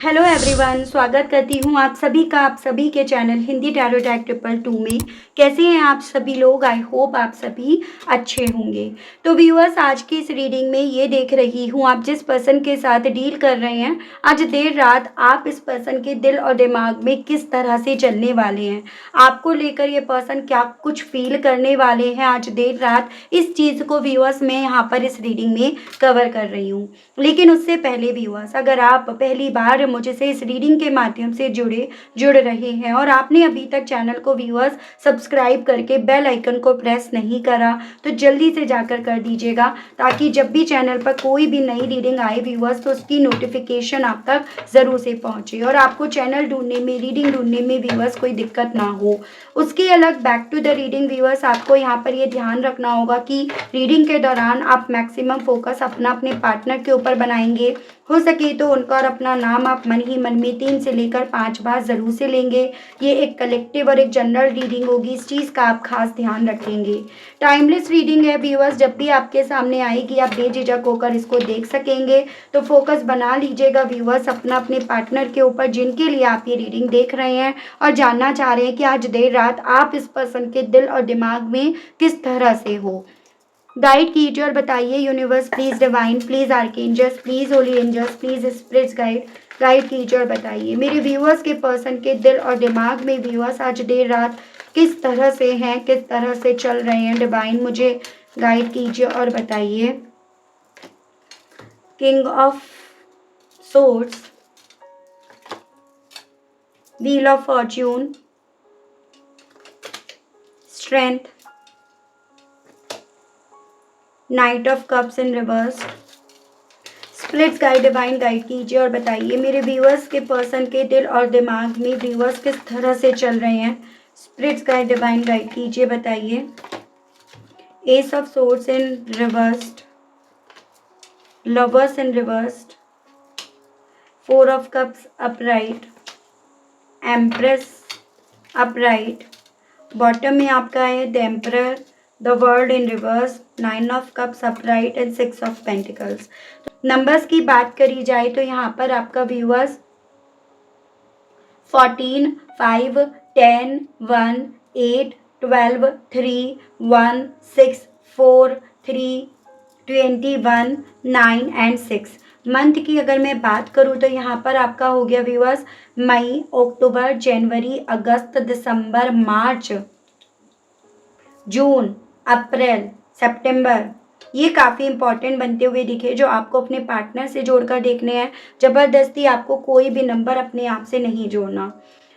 Hello everyone, स्वागत करती हूँ आप सभी का आप सभी के चैनल हिंदी टैरो टैग 222 में। कैसे हैं आप सभी लोग? आई होप आप सभी अच्छे होंगे। तो व्यूअर्स, आज की इस रीडिंग में ये देख रही हूँ आप जिस पर्सन के साथ डील कर रहे हैं, आज देर रात आप इस पर्सन के दिल और दिमाग में किस तरह से चलने वाले हैं, आपको लेकर ये पर्सन क्या कुछ फील करने वाले हैं आज देर रात, इस चीज़ को व्यूअर्स मैं यहाँ पर इस रीडिंग में कवर कर रही हूँ। लेकिन उससे पहले व्यूअर्स, अगर आप पहली बार मुझे से इस रीडिंग के माध्यम से जुड़ रहे हैं और आपने अभी तक चैनल को व्यूअर्स सब्सक्राइब करके बेल आइकन को प्रेस नहीं करा तो जल्दी से जाकर कर दीजिएगा, ताकि जब भी चैनल पर कोई भी नई रीडिंग आए व्यूअर्स तो उसकी नोटिफिकेशन आप तक ज़रूर से पहुंचे और आपको चैनल ढूंढने में, रीडिंग ढूंढने में व्यूअर्स कोई दिक्कत ना हो। उसके अलग back to the reading viewers, आपको यहाँ पर ये ध्यान रखना होगा कि रीडिंग के दौरान आप मैक्सिमम फोकस अपने पार्टनर के ऊपर बनाएंगे। हो सके तो उनका और अपना नाम आप मन ही मन में 3 से लेकर 5 बार ज़रूर से लेंगे। ये एक कलेक्टिव और एक जनरल रीडिंग होगी, इस चीज़ का आप खास ध्यान रखेंगे। टाइमलेस रीडिंग है व्यूअर्स, जब भी आपके सामने आएगी आप बेझिझक होकर इसको देख सकेंगे। तो फोकस बना लीजिएगा व्यूअर्स अपने पार्टनर के ऊपर, जिनके लिए आप ये रीडिंग देख रहे हैं और जानना चाह रहे हैं कि आज देर रात आप इस पर्सन के दिल और दिमाग में किस तरह से हो। गाइड कीजिए और बताइए universe please, divine please, archangels please, holy angels please, spirits guide कीजिए और बताइए मेरे व्यूअर्स के पर्सन के दिल और दिमाग में व्यूअर्स आज देर रात किस तरह से हैं, किस तरह से चल रहे हैं। डिवाइन मुझे गाइड कीजिए और बताइए। King of swords, wheel of Fortune, strength, night of cups in reverse. Splits guide, divine guide कीजिए और बताइए मेरे व्यूअर्स के पर्सन के दिल और दिमाग में व्यूअर्स किस तरह से चल रहे हैं। स्प्लिट्स गाइड, डिवाइन गाइड कीजिए, बताइए। S of swords in reversed, lovers in reversed, 4 of cups upright, empress upright, bottom में आपका है the emperor, the world in reverse, 9 of cups upright and 6 of pentacles. Numbers की बात करी जाए तो यहाँ पर आपका व्यूअर्स 14, 5, 10, 1, 8, 12, 3, 1, 6, 4, 3, 21, 9 एंड 6। मंथ की अगर मैं बात करूँ तो यहाँ पर आपका हो गया व्यूअर्स मई, अक्टूबर, जनवरी, अगस्त, दिसंबर, मार्च, जून, अप्रैल, सितंबर। ये काफ़ी इंपॉर्टेंट बनते हुए दिखे जो आपको अपने पार्टनर से जोड़कर देखने हैं। ज़बरदस्ती आपको कोई भी नंबर अपने आप से नहीं जोड़ना।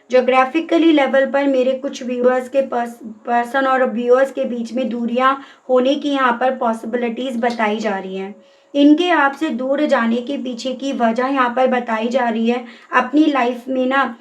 जोग्राफिकली लेवल पर मेरे कुछ व्यूअर्स के पर्सन और व्यूअर्स के बीच में दूरियां होने की यहाँ पर पॉसिबिलिटीज़ बताई जा रही हैं। इनके आपसे दूर जाने के पीछे की वजह यहाँ पर बताई जा रही है अपनी लाइफ में ना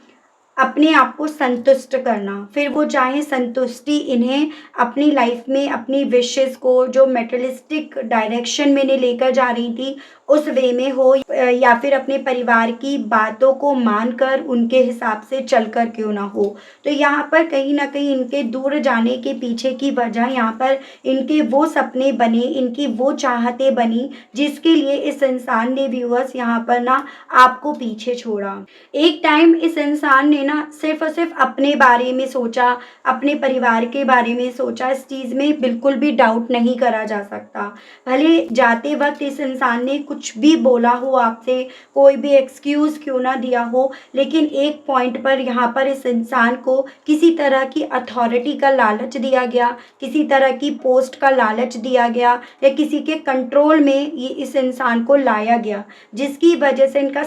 अपने आप को संतुष्ट करना। फिर वो चाहे संतुष्टि इन्हें अपनी लाइफ में अपनी विशेस को जो मेटेरियलिस्टिक डायरेक्शन में इन्हें लेकर जा रही थी उस वे में हो, या फिर अपने परिवार की बातों को मानकर उनके हिसाब से चलकर क्यों ना हो। तो यहाँ पर कहीं ना कहीं इनके दूर जाने के पीछे की वजह यहाँ पर इनके वो सपने बने, इनकी वो चाहतें बनी जिसके लिए इस इंसान ने व्यूअर्स यहाँ पर ना आपको पीछे छोड़ा। एक टाइम इस इंसान ने ना सिर्फ और सिर्फ अपने बारे में सोचा, अपने परिवार के बारे में सोचा। इस चीज़ में बिल्कुल भी डाउट नहीं करा जा सकता। भले जाते वक्त इस इंसान ने कुछ भी बोला हो आपसे, कोई भी एक्सक्यूज़ क्यों ना दिया हो, लेकिन एक पॉइंट पर यहाँ पर इस इंसान को किसी तरह की अथॉरिटी का लालच दिया गया, किसी तरह की पोस्ट का लालच दिया गया, या किसी के कंट्रोल में ये इस इंसान को लाया गया, जिसकी वजह से इनका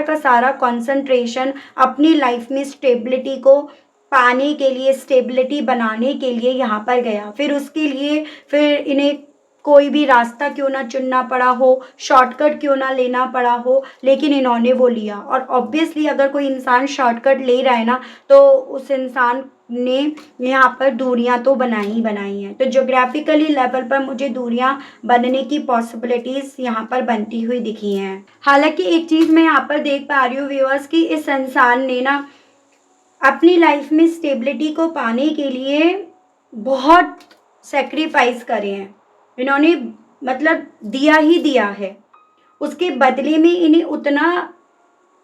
का सारा कंसंट्रेशन अपनी लाइफ में स्टेबिलिटी को पाने के लिए, स्टेबिलिटी बनाने के लिए यहाँ पर गया। फिर उसके लिए फिर इन्हें कोई भी रास्ता क्यों ना चुनना पड़ा हो, शॉर्टकट क्यों ना लेना पड़ा हो, लेकिन इन्होंने वो लिया। और ऑब्वियसली अगर कोई इंसान शॉर्टकट ले रहा है ना तो उस इंसान ने यहाँ पर दूरियां तो बनाई ही बनाई हैं। तो ज्योग्राफिकली लेवल पर मुझे दूरियां बनने की पॉसिबिलिटीज़ यहाँ पर बनती हुई दिखी हैं। हालांकि एक चीज़ मैं यहाँ पर देख पा रही हूँ व्यूअर्स कि इस इंसान ने ना अपनी लाइफ में स्टेबिलिटी को पाने के लिए बहुत सेक्रीफाइस करे हैं। इन्होंने मतलब दिया ही दिया है, उसके बदले में इन्हें उतना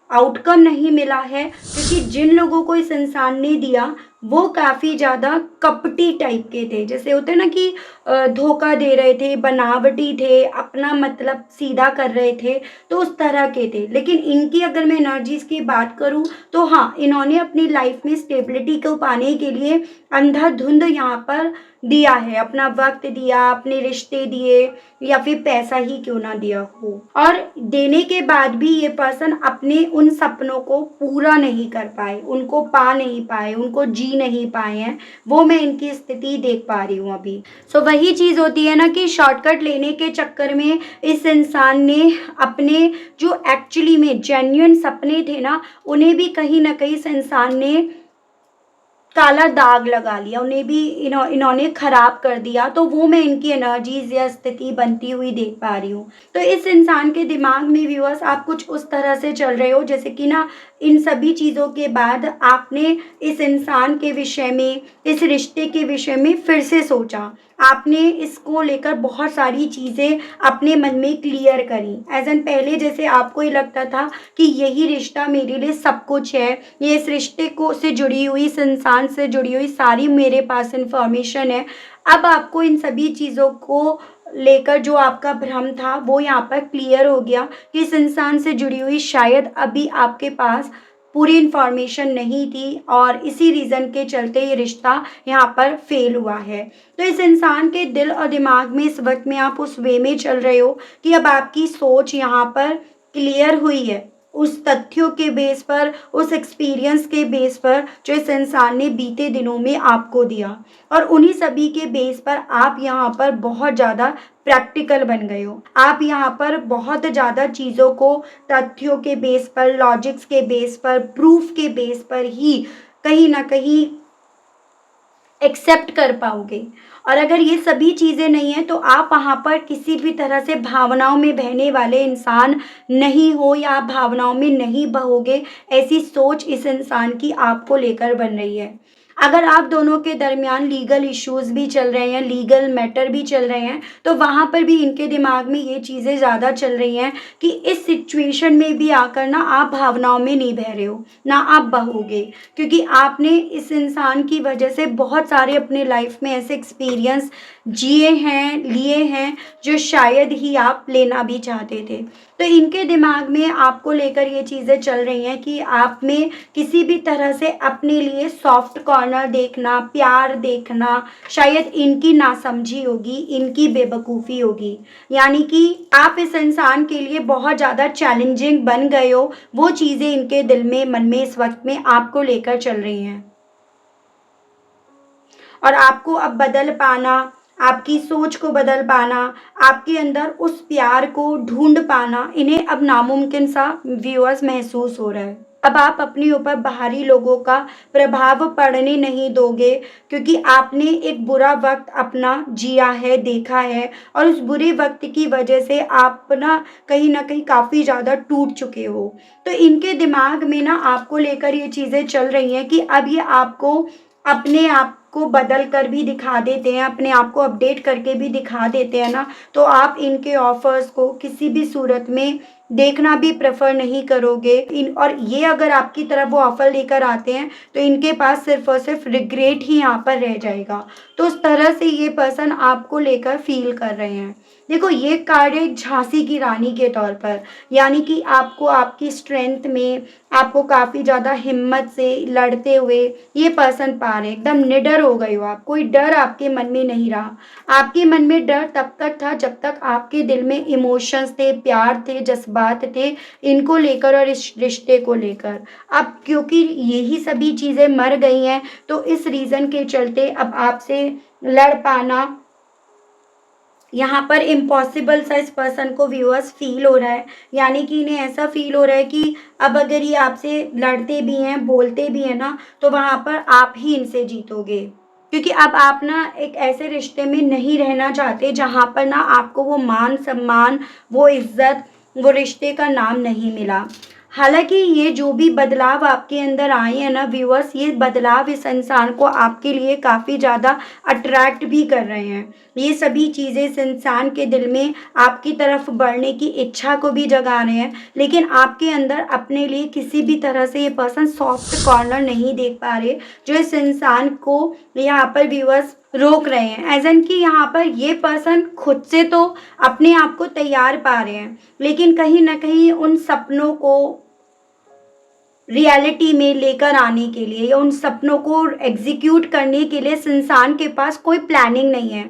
आउटकम नहीं मिला है, क्योंकि जिन लोगों को इस इंसान ने दिया वो काफ़ी ज़्यादा कपटी टाइप के थे। जैसे होते हैं ना कि धोखा दे रहे थे, बनावटी थे, अपना मतलब सीधा कर रहे थे, तो उस तरह के थे। लेकिन इनकी अगर मैं एनर्जीज़ की बात करूँ तो हाँ, इन्होंने अपनी लाइफ में स्टेबिलिटी को पाने के लिए अंधाधुंध यहाँ पर दिया है, अपना वक्त दिया, अपने रिश्ते दिए, या फिर पैसा ही क्यों ना दिया हो। और देने के बाद भी ये पर्सन अपने उन सपनों को पूरा नहीं कर पाए, उनको पा नहीं पाए, उनको जी नहीं पाए हैं। वो मैं इनकी स्थिति देख पा रही हूँ अभी। सो वही चीज़ होती है ना कि शॉर्टकट लेने के चक्कर में इस इंसान ने अपने जो एक्चुअली में जेन्युइन सपने थे ना, उन्हें भी कहीं ना कहीं इस इंसान ने काला दाग लगा लिया, उन्हें भी इन्होंने खराब कर दिया। तो वो मैं इनकी एनर्जीज या स्थिति बनती हुई देख पा रही हूँ। तो इस इंसान के दिमाग में व्यूअर्स आप कुछ उस तरह से चल रहे हो, जैसे कि ना इन सभी चीज़ों के बाद आपने इस इंसान के विषय में, इस रिश्ते के विषय में फिर से सोचा। आपने इसको लेकर बहुत सारी चीज़ें अपने मन में क्लियर करी। एज एन पहले जैसे आपको ये लगता था कि यही रिश्ता मेरे लिए सब कुछ है, ये इस रिश्ते को से जुड़ी हुई, इस इंसान से जुड़ी हुई सारी मेरे पास इंफॉर्मेशन है। अब आपको इन सभी चीज़ों को लेकर जो आपका भ्रम था वो यहाँ पर क्लियर हो गया कि इस इंसान से जुड़ी हुई शायद अभी आपके पास पूरी इंफॉर्मेशन नहीं थी, और इसी रीज़न के चलते ये रिश्ता यहाँ पर फेल हुआ है। तो इस इंसान के दिल और दिमाग में इस वक्त में आप उस वे में चल रहे हो कि अब आपकी सोच यहाँ पर क्लियर हुई है, उस तथ्यों के बेस पर, उस एक्सपीरियंस के बेस पर जो इस इंसान ने बीते दिनों में आपको दिया, और उन्हीं सभी के बेस पर आप यहाँ पर बहुत ज़्यादा प्रैक्टिकल बन गए हो। आप यहाँ पर बहुत ज़्यादा चीज़ों को तथ्यों के बेस पर, लॉजिक्स के बेस पर, प्रूफ के बेस पर ही कहीं ना कहीं एक्सेप्ट कर पाओगे। और अगर ये सभी चीज़ें नहीं हैं तो आप वहाँ पर किसी भी तरह से भावनाओं में बहने वाले इंसान नहीं हो, या आप भावनाओं में नहीं बहोगे, ऐसी सोच इस इंसान की आपको लेकर बन रही है। अगर आप दोनों के दरमियान लीगल इश्यूज़ भी चल रहे हैं, लीगल मैटर भी चल रहे हैं, तो वहाँ पर भी इनके दिमाग में ये चीज़ें ज़्यादा चल रही हैं कि इस सिचुएशन में भी आकर ना आप भावनाओं में नहीं बह रहे हो, ना आप बहोगे, क्योंकि आपने इस इंसान की वजह से बहुत सारे अपने लाइफ में ऐसे एक्सपीरियंस जिए हैं, लिए हैं, जो शायद ही आप लेना भी चाहते थे। तो इनके दिमाग में आपको लेकर ये चीज़ें चल रही हैं कि आप में किसी भी तरह से अपने लिए सॉफ्ट कॉर्नर देखना, प्यार देखना, शायद इनकी नासमझी होगी, इनकी बेवकूफ़ी होगी। यानी कि आप इस इंसान के लिए बहुत ज़्यादा चैलेंजिंग बन गए हो। वो चीज़ें इनके दिल में, मन में इस वक्त में आपको लेकर चल रही हैं, और आपको अब बदल पाना, आपकी सोच को बदल पाना, आपके अंदर उस प्यार को ढूंढ पाना, इन्हें अब नामुमकिन सा व्यूअर्स महसूस हो रहा है। अब आप अपने ऊपर बाहरी लोगों का प्रभाव पड़ने नहीं दोगे, क्योंकि आपने एक बुरा वक्त अपना जिया है, देखा है, और उस बुरे वक्त की वजह से आप ना कहीं काफ़ी ज़्यादा टूट चुके हो। तो इनके दिमाग में ना आपको लेकर ये चीज़ें चल रही हैं कि अब ये आपको अपने आप को बदल कर भी दिखा देते हैं, अपने आप को अपडेट करके भी दिखा देते हैं ना, तो आप इनके ऑफर्स को किसी भी सूरत में देखना भी प्रेफर नहीं करोगे। और ये अगर आपकी तरफ वो ऑफर लेकर आते हैं तो इनके पास सिर्फ और सिर्फ रिग्रेट ही यहाँ पर रह जाएगा। तो उस तरह से ये पर्सन आपको लेकर फील कर रहे हैं। देखो, ये कार्ड है झांसी की रानी के तौर पर, यानी कि आपको आपकी स्ट्रेंथ में, आपको काफ़ी ज़्यादा हिम्मत से लड़ते हुए ये पर्सन पा रहे हैं। एकदम निडर हो गए हो आप, कोई डर आपके मन में नहीं रहा। आपके मन में डर तब तक था जब तक आपके दिल में इमोशंस थे, प्यार थे, जज्बात थे, इनको लेकर और इस रिश्ते को लेकर। अब क्योंकि यही सभी चीज़ें मर गई हैं, तो इस रीज़न के चलते अब आपसे लड़ पाना यहाँ पर इम्पॉसिबल सा इस पर्सन को व्यूअर्स फील हो रहा है। यानी कि इन्हें ऐसा फील हो रहा है कि अब अगर ये आपसे लड़ते भी हैं, बोलते भी हैं ना, तो वहाँ पर आप ही इनसे जीतोगे, क्योंकि अब आप ना एक ऐसे रिश्ते में नहीं रहना चाहते जहाँ पर ना आपको वो मान सम्मान, वो इज्जत, वो रिश्ते का नाम नहीं मिला। हालाँकि ये जो भी बदलाव आपके अंदर आए हैं ना व्यूअर्स, ये बदलाव इस इंसान को आपके लिए काफ़ी ज़्यादा अट्रैक्ट भी कर रहे हैं। ये सभी चीज़ें इस इंसान के दिल में आपकी तरफ बढ़ने की इच्छा को भी जगा रहे हैं, लेकिन आपके अंदर अपने लिए किसी भी तरह से ये पर्सन सॉफ्ट कॉर्नर नहीं देख पा रहे, जो इस इंसान को यहाँ पर व्यूअर्स रोक रहे हैं। एज़ एन कि यहाँ पर ये पर्सन खुद से तो अपने आप को तैयार पा रहे हैं, लेकिन कहीं न कहीं उन सपनों को रियलिटी में लेकर आने के लिए या उन सपनों को एग्जीक्यूट करने के लिए इस इंसान के पास कोई प्लानिंग नहीं है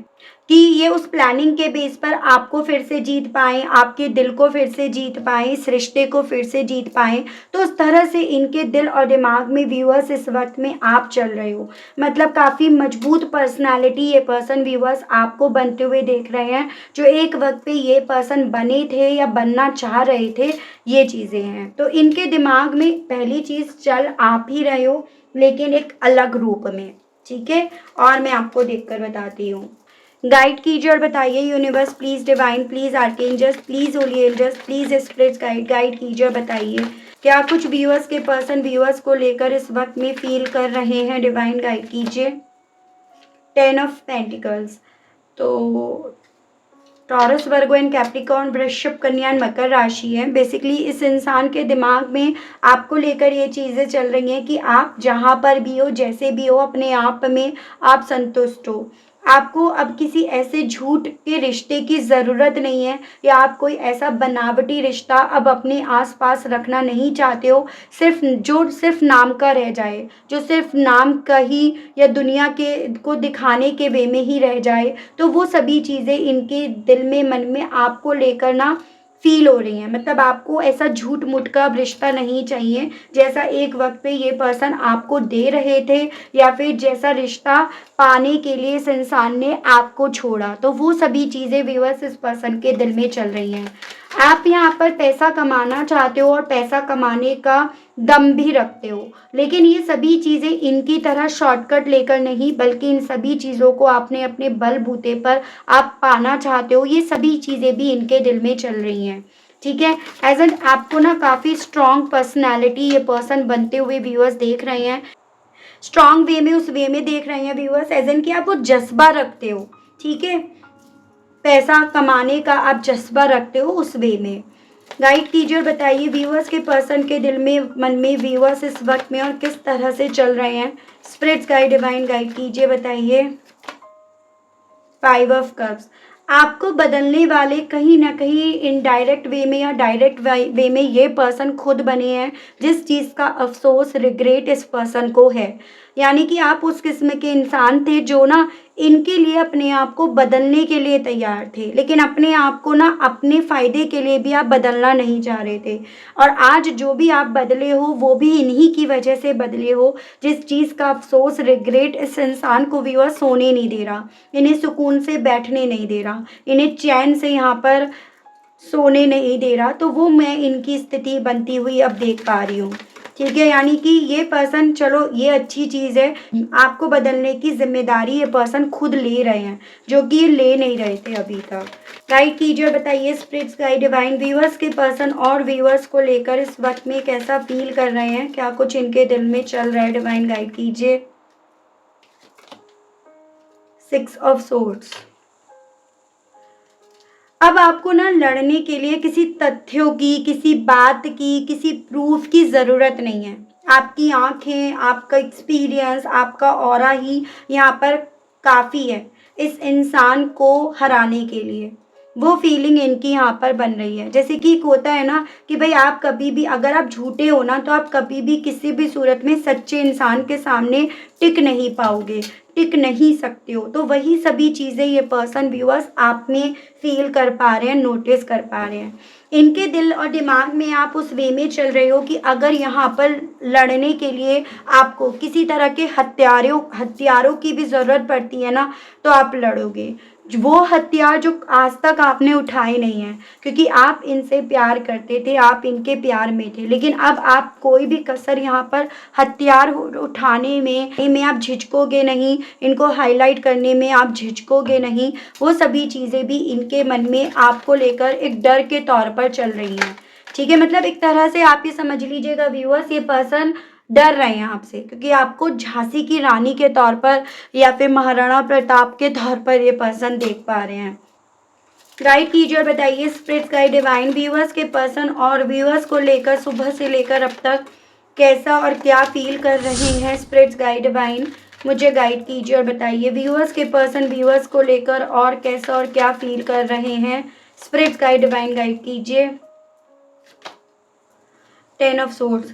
कि ये उस प्लानिंग के बेस पर आपको फिर से जीत पाएँ, आपके दिल को फिर से जीत पाएँ, इस रिश्ते को फिर से जीत पाएँ। तो उस तरह से इनके दिल और दिमाग में व्यूअर्स इस वक़्त में आप चल रहे हो। मतलब काफ़ी मजबूत पर्सनैलिटी ये पर्सन व्यूअर्स आपको बनते हुए देख रहे हैं, जो एक वक़्त पे ये पर्सन बने थे या बनना चाह रहे थे, ये चीज़ें हैं। तो इनके दिमाग में पहली चीज़ चल आप ही रहे हो, लेकिन एक अलग रूप में, ठीक है? और मैं आपको देखकर बताती हूँ। गाइड कीजिए और बताइए universe please, divine please, archangels please, holy angels please, spirits guide कीजिए और बताइए क्या कुछ व्यूअर्स के पर्सन व्यूअर्स को लेकर इस वक्त में फील कर रहे हैं। डिवाइन गाइड कीजिए। 10 ऑफ पेंटिकल्स, तो टॉरस, वर्गो एंड कैप्रिकॉर्न, वृश्चिक, कन्या एंड मकर राशि है। बेसिकली इस इंसान के दिमाग में आपको लेकर ये चीज़ें चल रही हैं कि आप जहाँ पर भी हो, जैसे भी हो, अपने आप में आप संतुष्ट हो। आपको अब किसी ऐसे झूठ के रिश्ते की ज़रूरत नहीं है, या आप कोई ऐसा बनावटी रिश्ता अब अपने आसपास रखना नहीं चाहते हो, सिर्फ नाम का रह जाए, जो सिर्फ नाम का ही या दुनिया के को दिखाने के वे में ही रह जाए। तो वो सभी चीज़ें इनके दिल में, मन में आपको लेकर ना फ़ील हो रही हैं। मतलब आपको ऐसा झूठ-मूठ का अब रिश्ता नहीं चाहिए, जैसा एक वक़्त पे ये पर्सन आपको दे रहे थे, या फिर जैसा रिश्ता पाने के लिए इस इंसान ने आपको छोड़ा। तो वो सभी चीज़ें व्यूअर्स इस पर्सन के दिल में चल रही हैं। आप यहाँ पर पैसा कमाना चाहते हो और पैसा कमाने का दम भी रखते हो, लेकिन ये सभी चीज़ें इनकी तरह शॉर्टकट लेकर नहीं, बल्कि इन सभी चीज़ों को आपने अपने बलबूते पर आप पाना चाहते हो। ये सभी चीज़ें भी इनके दिल में चल रही हैं, ठीक है? एज़ एन आपको ना काफ़ी स्ट्रॉन्ग पर्सनैलिटी ये पर्सन बनते हुए व्यूअर्स देख रहे हैं। स्ट्रॉन्ग वे में, उस वे में देख रहे हैं व्यूअर्स, एज़ एन कि आप वो जज़्बा रखते हो, ठीक है? पैसा कमाने का आप जज़्बा रखते हो उस वे में। गाइड कीजिए और बताइए व्यूअर्स के पर्सन के दिल में, मन में व्यूअर्स इस वक़्त में और किस तरह से चल रहे हैं। स्पिरिट्स गाइड, डिवाइन गाइड कीजिए, बताइए। 5 ऑफ कप्स, आपको बदलने वाले कहीं न कहीं इनडायरेक्ट वे में या डायरेक्ट वे में ये पर्सन खुद बने हैं, जिस चीज़ का अफ़सोस, रिग्रेट इस पर्सन को है। यानी कि आप उस किस्म के इंसान थे जो ना इनके लिए अपने आप को बदलने के लिए तैयार थे, लेकिन अपने आप को ना अपने फ़ायदे के लिए भी आप बदलना नहीं चाह रहे थे। और आज जो भी आप बदले हो, वो भी इन्हीं की वजह से बदले हो, जिस चीज़ का अफ़सोस, रिग्रेट इस इंसान को व्यूअर्स सोने नहीं दे रहा, इन्हें सुकून से बैठने नहीं दे रहा, इन्हें चैन से यहाँ पर सोने नहीं दे रहा। तो वो मैं इनकी स्थिति बनती हुई अब देख पा रही हूँ, ठीक है? यानी कि ये पर्सन, चलो ये अच्छी चीज़ है, आपको बदलने की ज़िम्मेदारी ये पर्सन खुद ले रहे हैं, जो कि ये ले नहीं रहे थे अभी तक। गाइड कीजिए और बताइए स्पिरिट्स गाइड, डिवाइन, व्यूअर्स के पर्सन और व्यूअर्स को लेकर इस वक्त में कैसा फील कर रहे हैं, क्या कुछ इनके दिल में चल रहा है। डिवाइन गाइड कीजिए। 6 ऑफ सोर्ड्स, अब आपको ना लड़ने के लिए किसी तथ्यों की, किसी बात की, किसी प्रूफ की ज़रूरत नहीं है। आपकी आँखें, आपका एक्सपीरियंस, आपका ऑरा ही यहाँ पर काफ़ी है इस इंसान को हराने के लिए। वो फीलिंग इनकी यहाँ पर बन रही है। जैसे कि एक होता है ना कि भाई आप कभी भी, अगर आप झूठे हो ना, तो आप कभी भी किसी भी सूरत में सच्चे इंसान के सामने टिक नहीं पाओगे, टिक नहीं सकते हो। तो वही सभी चीज़ें ये पर्सन व्यूअर्स आप में फील कर पा रहे हैं, नोटिस कर पा रहे हैं। इनके दिल और दिमाग में आप उस वे में चल रहे हो कि अगर यहाँ पर लड़ने के लिए आपको किसी तरह के हथियारों की भी ज़रूरत पड़ती है ना, तो आप लड़ोगे। वो हथियार जो आज तक आपने उठाए नहीं हैं, क्योंकि आप इनसे प्यार करते थे, आप इनके प्यार में थे, लेकिन अब आप कोई भी कसर यहाँ पर हथियार उठाने में आप झिझकोगे नहीं, इनको हाईलाइट करने में आप झिझकोगे नहीं। वो सभी चीज़ें भी इनके मन में आपको लेकर एक डर के तौर पर चल रही हैं, ठीक है, मतलब एक तरह से आप ये समझ लीजिएगा व्यूअर्स, ये पर्सन डर रहे हैं आपसे, क्योंकि आपको झांसी की रानी के तौर पर या फिर महाराणा प्रताप के तौर पर ये पर्सन देख पा रहे हैं। गाइड कीजिए और बताइए स्पिरिट्स गाइड डिवाइन व्यूअर्स के पर्सन और व्यूअर्स को लेकर सुबह से लेकर अब तक कैसा और क्या फील कर रहे हैं। स्पिरिट्स गाइड डिवाइन मुझे गाइड कीजिए और बताइए व्यूअर्स के पर्सन व्यूअर्स को लेकर और कैसा और क्या फील कर रहे हैं। स्पिरिट्स गाइड डिवाइन गाइड कीजिए। 10 ऑफ सोर्ड्स,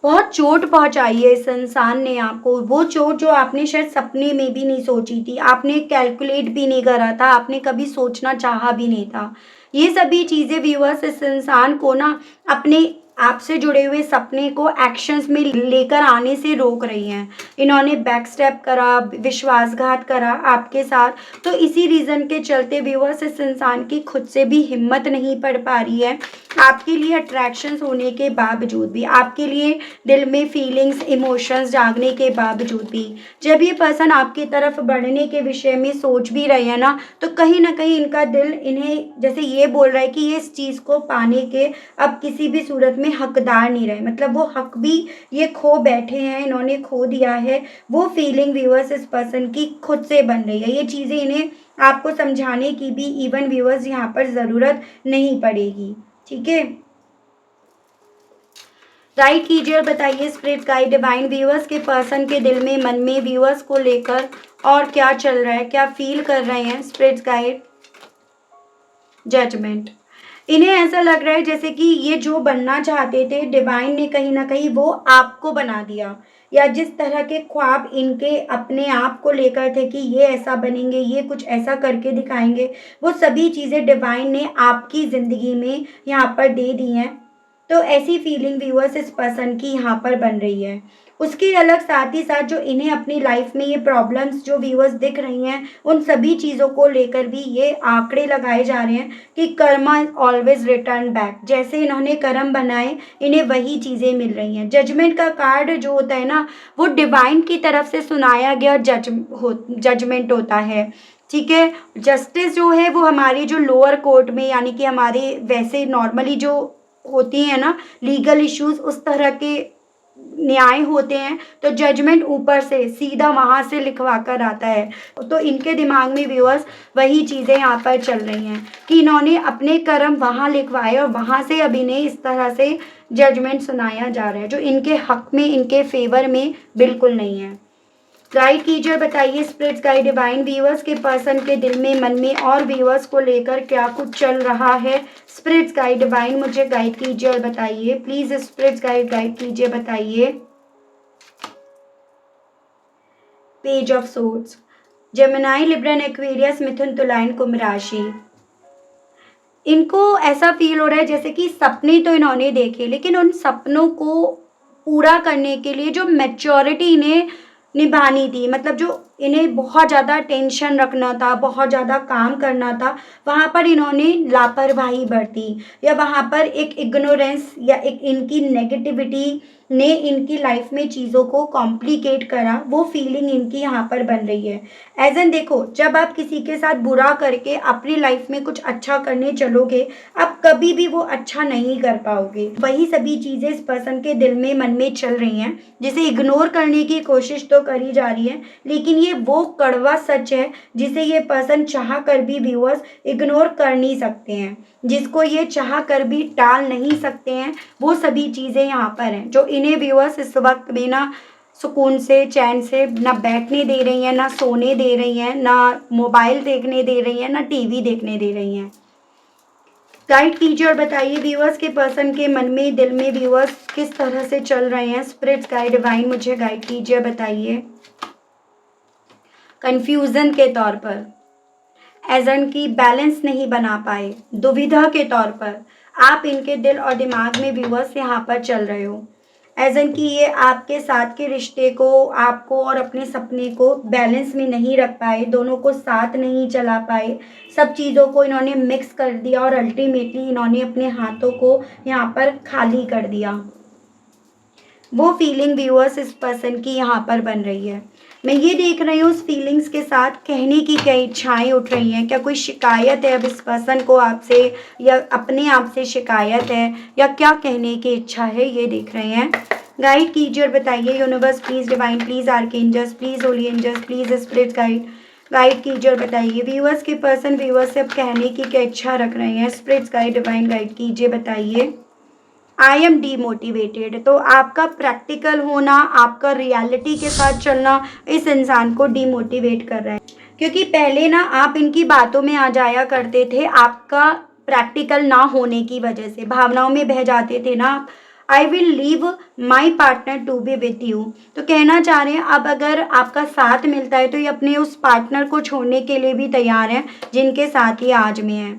बहुत चोट पहुंचाई है इस इंसान ने आपको, वो चोट जो आपने शायद सपने में भी नहीं सोची थी, आपने कैलकुलेट भी नहीं करा था, आपने कभी सोचना चाहा भी नहीं था। ये सभी चीज़ें व्यूअर्स इस इंसान को ना अपने आपसे जुड़े हुए सपने को एक्शंस में लेकर आने से रोक रही हैं। इन्होंने बैक स्टेप करा, विश्वासघात करा आपके साथ, तो इसी रीज़न के चलते व्यूअर्स इस इंसान की खुद से भी हिम्मत नहीं पड़ पा रही है। आपके लिए अट्रैक्शंस होने के बावजूद भी, आपके लिए दिल में फीलिंग्स इमोशंस जागने के बावजूद भी, जब ये पर्सन आपकी तरफ बढ़ने के विषय में सोच भी रहे हैं ना, तो कहीं ना कहीं इनका दिल इन्हें जैसे ये बोल रहा है कि ये इस चीज़ को पाने के अब किसी भी सूरत में हकदार नहीं रहे, मतलब वो हक भी ये खो बैठे हैं, इन्होंने खो दिया है। वो फीलिंग व्यूअर्स इस पर्सन की खुद से बन रही है। ये चीज़ें इन्हें आपको समझाने की भी इवन व्यूअर्स यहाँ पर ज़रूरत नहीं पड़ेगी। ठीक है, गाइड कीजिए और बताइए स्पिरिट गाइड डिवाइन व्यूअर्स के पर्सन के दिल में मन में व्यूअर्स को लेकर और क्या चल रहा है, क्या फील कर रहे हैं। स्पिरिट गाइड जजमेंट, इन्हें ऐसा लग रहा है जैसे कि ये जो बनना चाहते थे डिवाइन ने कहीं ना कहीं वो आपको बना दिया, या जिस तरह के ख्वाब इनके अपने आप को लेकर थे कि ये ऐसा बनेंगे, ये कुछ ऐसा करके दिखाएंगे, वो सभी चीज़ें डिवाइन ने आपकी ज़िंदगी में यहाँ पर दे दी हैं। तो ऐसी फीलिंग व्यूअर्स इस पर्सन की यहाँ पर बन रही है। उसके अलग साथ ही साथ जो इन्हें अपनी लाइफ में ये प्रॉब्लम्स जो व्यूअर्स दिख रही हैं, उन सभी चीज़ों को लेकर भी ये आंकड़े लगाए जा रहे हैं कि कर्मा ऑलवेज रिटर्न बैक, जैसे इन्होंने कर्म बनाए इन्हें वही चीज़ें मिल रही हैं। जजमेंट का कार्ड जो होता है ना, वो डिवाइन की तरफ से सुनाया गया जजमेंट होता है। ठीक है, जस्टिस जो है वो हमारी जो लोअर कोर्ट में, यानी कि हमारे वैसे नॉर्मली जो होती हैं ना लीगल इश्यूज, उस तरह के न्याय होते हैं, तो जजमेंट ऊपर से सीधा वहाँ से लिखवा कर आता है। तो इनके दिमाग में व्यूअर्स वही चीज़ें यहाँ पर चल रही हैं कि इन्होंने अपने कर्म वहाँ लिखवाए और वहाँ से अब इन्हें इस तरह से जजमेंट सुनाया जा रहा है जो इनके हक में, इनके फेवर में बिल्कुल नहीं है। गाइड कीजिए और बताइए स्पिरिट्स गाइड डिवाइन व्यूअर्स के पर्सन के दिल में, मन में और व्यूअर्स को लेकर क्या कुछ चल रहा है। स्पिरिट्स गाइड डिवाइन मुझे गाइड कीजिए और बताइए प्लीज। स्पिरिट्स गाइड कीजिए, बताइए। Page of swords, Gemini, Libran, Aquarius, मिथुन, तुला, कुंभ राशि। इनको ऐसा फील हो रहा है जैसे कि सपने तो इन्होंने देखे, लेकिन उन सपनों को पूरा करने के लिए जो मैच्योरिटी इन्हें निभानी थी, मतलब जो इन्हें बहुत ज़्यादा टेंशन रखना था, बहुत ज़्यादा काम करना था, वहाँ पर इन्होंने लापरवाही बरती, या वहाँ पर एक इग्नोरेंस या एक इनकी नेगेटिविटी ने इनकी लाइफ में चीज़ों को कॉम्प्लिकेट करा। वो फीलिंग इनकी यहाँ पर बन रही है। एज एन देखो, जब आप किसी के साथ बुरा करके अपनी लाइफ में कुछ अच्छा करने चलोगे, आप कभी भी वो अच्छा नहीं कर पाओगे। वही सभी चीज़ें इस पर्सन के दिल में, मन में चल रही हैं, जिसे इग्नोर करने की कोशिश तो करी जा रही है, लेकिन ये वो कड़वा सच है जिसे ये पर्सन चाह कर भी व्यूअर्स इग्नोर कर नहीं सकते हैं, जिसको ये चाह कर भी टाल नहीं सकते हैं। वो सभी चीज़ें यहाँ पर हैं जो इन्हें व्यूअर्स इस वक्त में ना सुकून से, चैन से ना बैठने दे रही हैं, ना सोने दे रही हैं, ना मोबाइल देखने दे रही हैं, ना टीवी देखने दे रही हैं। गाइड कीजिए और बताइए व्यूअर्स के पर्सन के मन में, दिल में व्यूअर्स किस तरह से चल रहे हैं। स्पिरिट्स गाइड डिवाइन मुझे गाइड कीजिए, बताइए। कंफ्यूजन के तौर पर, एजन की बैलेंस नहीं बना पाए, दुविधा के तौर पर आप इनके दिल और दिमाग में व्यूअर्स यहाँ पर चल रहे हो। एजन की ये आपके साथ के रिश्ते को, आपको और अपने सपने को बैलेंस में नहीं रख पाए, दोनों को साथ नहीं चला पाए, सब चीज़ों को इन्होंने मिक्स कर दिया और अल्टीमेटली इन्होंने अपने हाथों को यहाँ पर खाली कर दिया। वो फीलिंग व्यूअर्स इस पर्सन की यहाँ पर बन रही है। मैं ये देख रही हूँ उस फीलिंग्स के साथ कहने की क्या इच्छाएं उठ रही हैं। क्या कोई शिकायत है अब इस पर्सन को आपसे, या अपने आप से शिकायत है, या क्या कहने की इच्छा है, ये देख रहे हैं। गाइड कीजिए और बताइए universe please, divine please, archangels please, holy angels please, spirit guide guide कीजिए और बताइए व्यूअर्स के पर्सन व्यूअर्स से अब कहने की क्या इच्छा रख रहे हैं। स्पिरिट्स गाइड डिवाइन गाइड कीजिए, बताइए। आई एम डीमोटिवेटेड, तो आपका प्रैक्टिकल होना, आपका रियलिटी के साथ चलना इस इंसान को डीमोटिवेट कर रहा है। क्योंकि पहले ना आप इनकी बातों में आ जाया करते थे, आपका प्रैक्टिकल ना होने की वजह से भावनाओं में बह जाते थे ना। I will leave my partner to be with you, तो कहना चाह रहे हैं अब अगर आपका साथ मिलता है तो ये अपने उस पार्टनर को छोड़ने के लिए भी तैयार हैं जिनके साथ ये आज में है।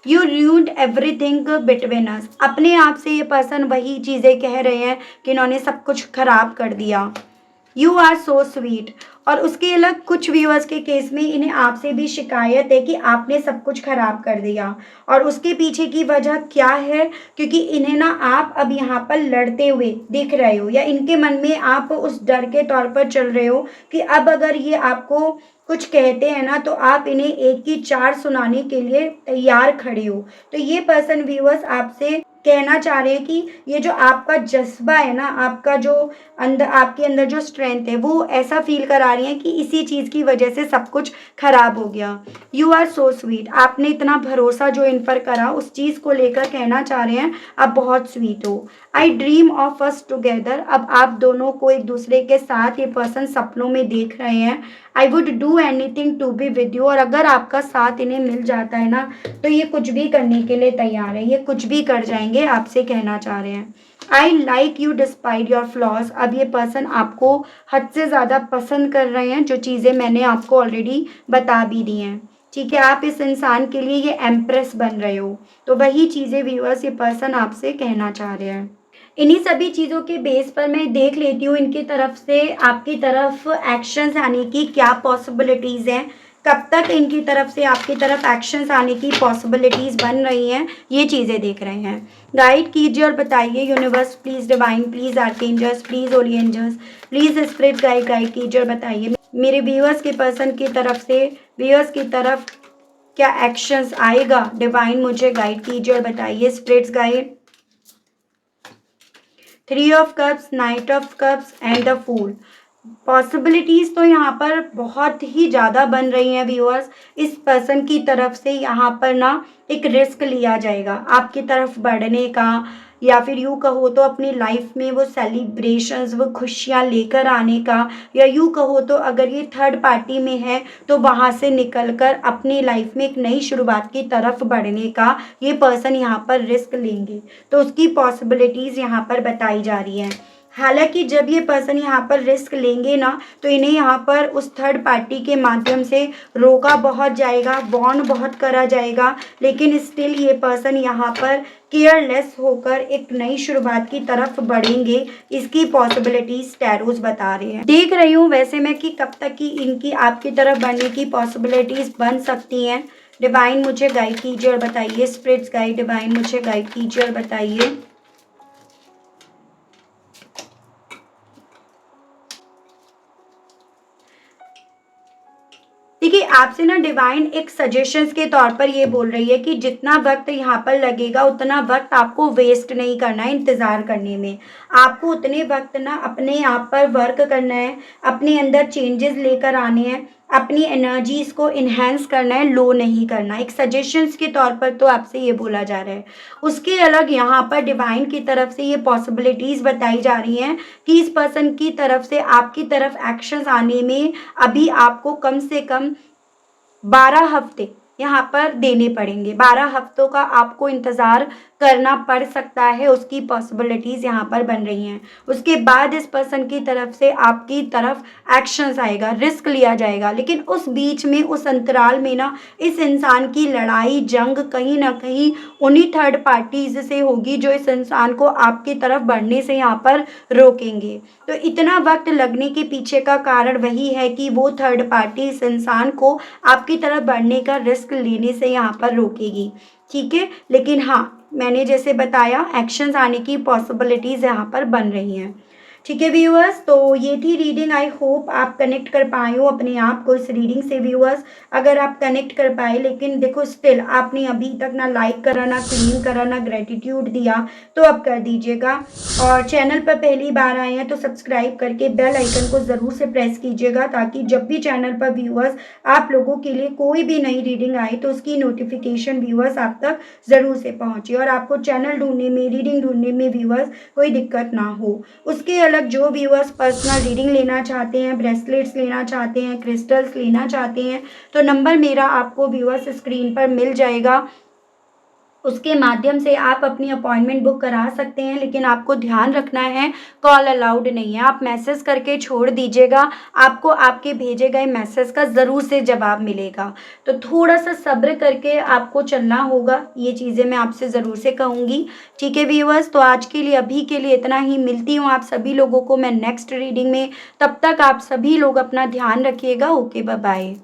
You ruined everything between us, अपने आप से ये पर्सन वही चीज़ें कह रहे हैं कि इन्होंने सब कुछ खराब कर दिया। यू आर सो स्वीट, और उसके अलग कुछ व्यूअर्स के केस में इन्हें आपसे भी शिकायत है कि आपने सब कुछ खराब कर दिया। और उसके पीछे की वजह क्या है, क्योंकि इन्हें ना आप अब यहाँ पर लड़ते हुए दिख रहे हो, या इनके मन में आप उस डर के तौर पर चल रहे हो कि अब अगर ये आपको कुछ कहते हैं ना तो आप इन्हें एक की चार सुनाने के लिए तैयार खड़े हो। तो ये पर्सन व्यूअर्स आपसे कहना चाह रहे हैं कि ये जो आपका जज्बा है ना, आपका जो अंदर, आपके अंदर जो स्ट्रेंथ है, वो ऐसा फील करा रही है कि इसी चीज़ की वजह से सब कुछ खराब हो गया। यू आर सो स्वीट, आपने इतना भरोसा जो इन पर करा उस चीज़ को लेकर कहना चाह रहे हैं आप बहुत स्वीट हो। आई ड्रीम ऑफ अस टुगेदर, अब आप दोनों को एक दूसरे के साथ ये पर्सन सपनों में देख रहे हैं। I would do anything to be with you, और अगर आपका साथ इन्हें मिल जाता है ना तो ये कुछ भी करने के लिए तैयार है, ये कुछ भी कर जाएंगे, आपसे कहना चाह रहे हैं। I like you despite your flaws, अब ये पर्सन आपको हद से ज़्यादा पसंद कर रहे हैं, जो चीज़ें मैंने आपको ऑलरेडी बता भी दी हैं। ठीक है, आप इस इंसान के लिए ये एम्प्रेस बन रहे हो, तो वही चीज़ें व्यूअर्स ये पर्सन आपसे कहना चाह रहे हैं। इन्हीं सभी चीज़ों के बेस पर मैं देख लेती हूँ इनकी तरफ से आपकी तरफ एक्शंस आने की क्या पॉसिबिलिटीज़ हैं, कब तक इनकी तरफ से आपकी तरफ एक्शंस आने की पॉसिबिलिटीज़ बन रही हैं, ये चीज़ें देख रहे हैं। गाइड कीजिए और बताइए universe please, divine please, archangels please, holy angels please, spirit guide guide कीजिए और बताइए मेरे व्यूअर्स के पर्सन की तरफ से, व्यूअर्स की तरफ क्या एक्शंस आएगा। डिवाइन मुझे गाइड कीजिए और बताइए। Spirits guide, three of cups, knight of cups and the fool. Possibilities तो यहाँ पर बहुत ही ज़्यादा बन रही हैं व्यूअर्स। इस पर्सन की तरफ से यहाँ पर ना एक रिस्क लिया जाएगा आपकी तरफ बढ़ने का, या फिर यूँ कहो तो अपनी लाइफ में वो सेलिब्रेशंस, वो खुशियाँ लेकर आने का, या यूँ कहो तो अगर ये थर्ड पार्टी में है तो वहाँ से निकलकर अपनी लाइफ में एक नई शुरुआत की तरफ बढ़ने का ये पर्सन यहाँ पर रिस्क लेंगे। तो उसकी पॉसिबिलिटीज़ यहाँ पर बताई जा रही हैं। हालांकि जब ये पर्सन यहाँ पर रिस्क लेंगे ना तो इन्हें यहाँ पर उस थर्ड पार्टी के माध्यम से रोका बहुत जाएगा, वार्न बहुत करा जाएगा, लेकिन स्टिल ये पर्सन यहाँ पर केयरलेस होकर एक नई शुरुआत की तरफ बढ़ेंगे। इसकी पॉसिबिलिटीज टैरोस बता रहे हैं। देख रही हूँ वैसे मैं कि कब तक की इनकी आपकी तरफ बढ़ने की पॉसिबिलिटीज बन सकती हैं। डिवाइन मुझे गाइड कीजिए और बताइए। स्पिरिट्स गाइड, डिवाइन मुझे गाइड कीजिए और बताइए। देखिए आपसे ना डिवाइन एक सजेशंस के तौर पर ये बोल रही है कि जितना वक्त यहाँ पर लगेगा उतना वक्त आपको वेस्ट नहीं करना है इंतज़ार करने में। आपको उतने वक्त ना अपने आप पर वर्क करना है, अपने अंदर चेंजेस लेकर आने हैं, अपनी एनर्जीज़ को इन्हेंस करना है, लो नहीं करना। एक सजेशंस के तौर पर तो आपसे ये बोला जा रहा है। उसके अलग यहाँ पर डिवाइन की तरफ से ये पॉसिबिलिटीज़ बताई जा रही हैं कि इस पर्सन की तरफ से आपकी तरफ एक्शंस आने में अभी आपको कम से कम 12 हफ्ते यहाँ पर देने पड़ेंगे। 12 हफ्तों का आपको इंतज़ार करना पड़ सकता है, उसकी पॉसिबिलिटीज़ यहाँ पर बन रही हैं। उसके बाद इस पर्सन की तरफ से आपकी तरफ एक्शंस आएगा, रिस्क लिया जाएगा, लेकिन उस बीच में, उस अंतराल में ना इस इंसान की लड़ाई जंग कहीं ना कहीं उन्हीं थर्ड पार्टीज से होगी जो इस इंसान को आपकी तरफ बढ़ने से यहाँ पर रोकेंगे। तो इतना वक्त लगने के पीछे का कारण वही है कि वो थर्ड पार्टी इस इंसान को आपकी तरफ बढ़ने का रिस्क लेने से यहाँ पर रोकेगी। ठीक है, लेकिन हाँ मैंने जैसे बताया एक्शंस आने की पॉसिबिलिटीज़ यहाँ पर बन रही हैं। ठीक है व्यूअर्स, तो ये थी रीडिंग। आई होप आप कनेक्ट कर पाए हो अपने आप को इस रीडिंग से व्यूअर्स। अगर आप कनेक्ट कर पाए, लेकिन देखो स्टिल आपने अभी तक ना लाइक करा, ना क्लेम करा, ना ग्रेटिट्यूड दिया, तो अब कर दीजिएगा। और चैनल पर पहली बार आए हैं तो सब्सक्राइब करके बेल आइकन को ज़रूर से प्रेस कीजिएगा, ताकि जब भी चैनल पर व्यूअर्स आप लोगों के लिए कोई भी नई रीडिंग आए तो उसकी नोटिफिकेशन व्यूअर्स आप तक ज़रूर से पहुंचे और आपको चैनल ढूंढने में, रीडिंग ढूंढने में व्यूअर्स कोई दिक्कत ना हो। उसके अलग जो व्यूअर्स पर्सनल रीडिंग लेना चाहते हैं, ब्रेसलेट्स लेना चाहते हैं, क्रिस्टल्स लेना चाहते हैं, तो नंबर मेरा आपको व्यूअर्स स्क्रीन पर मिल जाएगा। उसके माध्यम से आप अपनी अपॉइंटमेंट बुक करा सकते हैं, लेकिन आपको ध्यान रखना है कॉल अलाउड नहीं है। आप मैसेज करके छोड़ दीजिएगा, आपको आपके भेजे गए मैसेज का ज़रूर से जवाब मिलेगा। तो थोड़ा सा सब्र करके आपको चलना होगा, ये चीज़ें मैं आपसे ज़रूर से कहूँगी। ठीक है व्यूअर्स, तो आज के लिए, अभी के लिए इतना ही। मिलती हूँ आप सभी लोगों को मैं नेक्स्ट रीडिंग में। तब तक आप सभी लोग अपना ध्यान रखिएगा। Okay, bye bye.